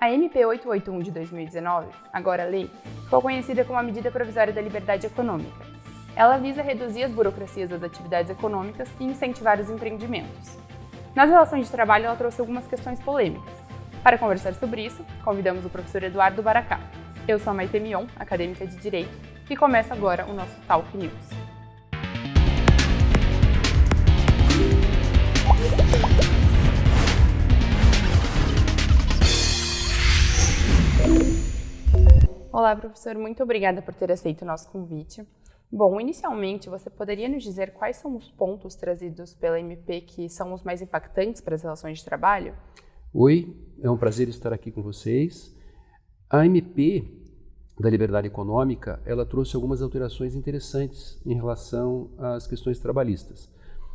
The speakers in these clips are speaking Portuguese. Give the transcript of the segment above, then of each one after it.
A MP 881 de 2019, agora lei, ficou conhecida como a Medida Provisória da Liberdade Econômica. Ela visa reduzir as burocracias das atividades econômicas e incentivar os empreendimentos. Nas relações de trabalho, ela trouxe algumas questões polêmicas. Para conversar sobre isso, convidamos o professor Eduardo Baracá. Eu sou a Maite Mion, acadêmica de Direito, e começa agora o nosso Talk News. Olá, professor, muito obrigada por ter aceito o nosso convite. Bom, inicialmente, você poderia nos dizer quais são os pontos trazidos pela MP que são os mais impactantes para as relações de trabalho? Oi, é um prazer estar aqui com vocês. A MP da Liberdade Econômica, ela trouxe algumas alterações interessantes em relação às questões trabalhistas.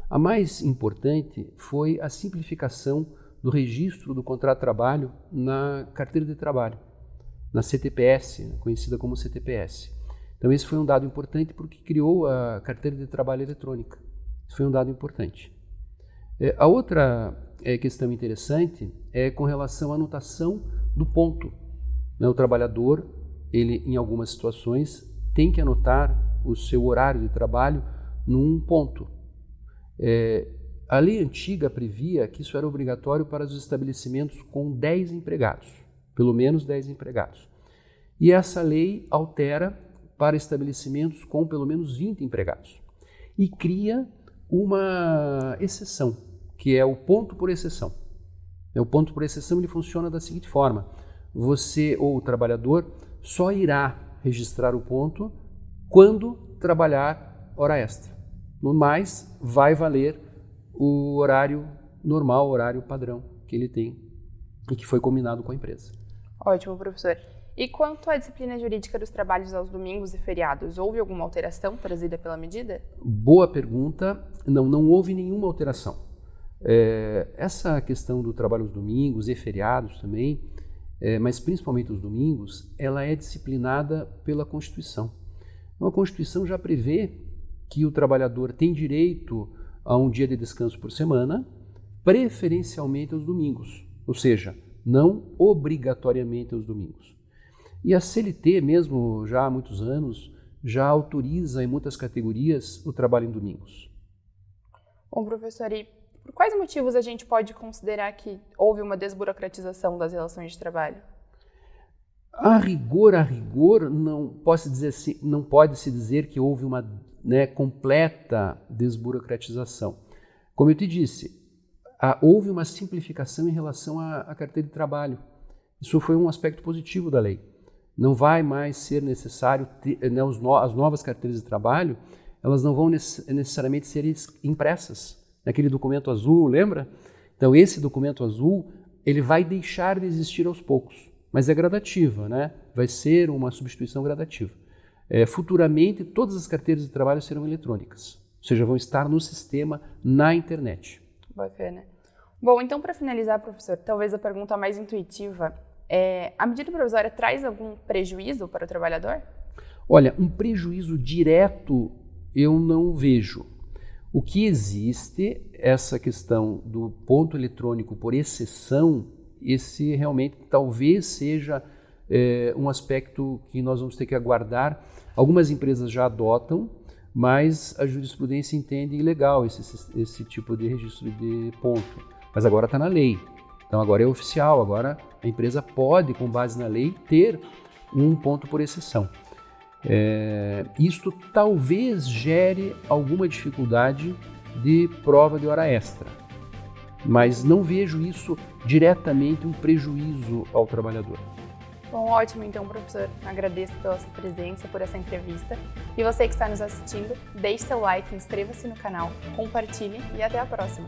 A mais importante foi a simplificação do registro do contrato de trabalho na carteira de trabalho, na CTPS, conhecida como CTPS. Então esse foi um dado importante porque criou a carteira de trabalho eletrônica. Isso foi um dado importante. A outra questão interessante é com relação à anotação do ponto. O trabalhador, ele em algumas situações, tem que anotar o seu horário de trabalho num ponto. A lei antiga previa que isso era obrigatório para os estabelecimentos com 10 empregados, pelo menos 10 empregados. E essa lei altera para estabelecimentos com pelo menos 20 empregados. E cria uma exceção, que é o ponto por exceção. O ponto por exceção ele funciona da seguinte forma: você ou o trabalhador só irá registrar o ponto quando trabalhar hora extra. No mais, vai valer o horário normal, o horário padrão que ele tem e que foi combinado com a empresa. Ótimo, professor. E quanto à disciplina jurídica dos trabalhos aos domingos e feriados, houve alguma alteração trazida pela medida? Boa pergunta. Não houve nenhuma alteração. Essa questão do trabalho aos domingos e feriados também, mas principalmente os domingos, ela é disciplinada pela Constituição. Então, a Constituição já prevê que o trabalhador tem direito a um dia de descanso por semana, preferencialmente aos domingos, ou seja, não obrigatoriamente aos domingos. E a CLT, mesmo já há muitos anos, já autoriza em muitas categorias o trabalho em domingos. Bom, professor, e por quais motivos a gente pode considerar que houve uma desburocratização das relações de trabalho? A rigor, não pode se dizer que houve uma completa desburocratização. Como eu te disse, houve uma simplificação em relação à carteira de trabalho. Isso foi um aspecto positivo da lei. Não vai mais ser necessário as novas carteiras de trabalho, elas não vão necessariamente ser impressas naquele documento azul, lembra? Então esse documento azul, ele vai deixar de existir aos poucos, mas é gradativa, né? Vai ser uma substituição gradativa. Futuramente todas as carteiras de trabalho serão eletrônicas, ou seja, vão estar no sistema na internet. Bacana. Bom, então para finalizar, professor, talvez a pergunta mais intuitiva a medida provisória traz algum prejuízo para o trabalhador? Olha, um prejuízo direto eu não vejo. O que existe, essa questão do ponto eletrônico por exceção, esse realmente talvez seja um aspecto que nós vamos ter que aguardar. Algumas empresas já adotam, mas a jurisprudência entende ilegal esse tipo de registro de ponto. Mas agora está na lei. Então agora é oficial, agora a empresa pode, com base na lei, ter um ponto por exceção. Isto talvez gere alguma dificuldade de prova de hora extra, mas não vejo isso diretamente um prejuízo ao trabalhador. Bom, ótimo então, professor. Agradeço pela sua presença, por essa entrevista. E você que está nos assistindo, deixe seu like, inscreva-se no canal, compartilhe e até a próxima.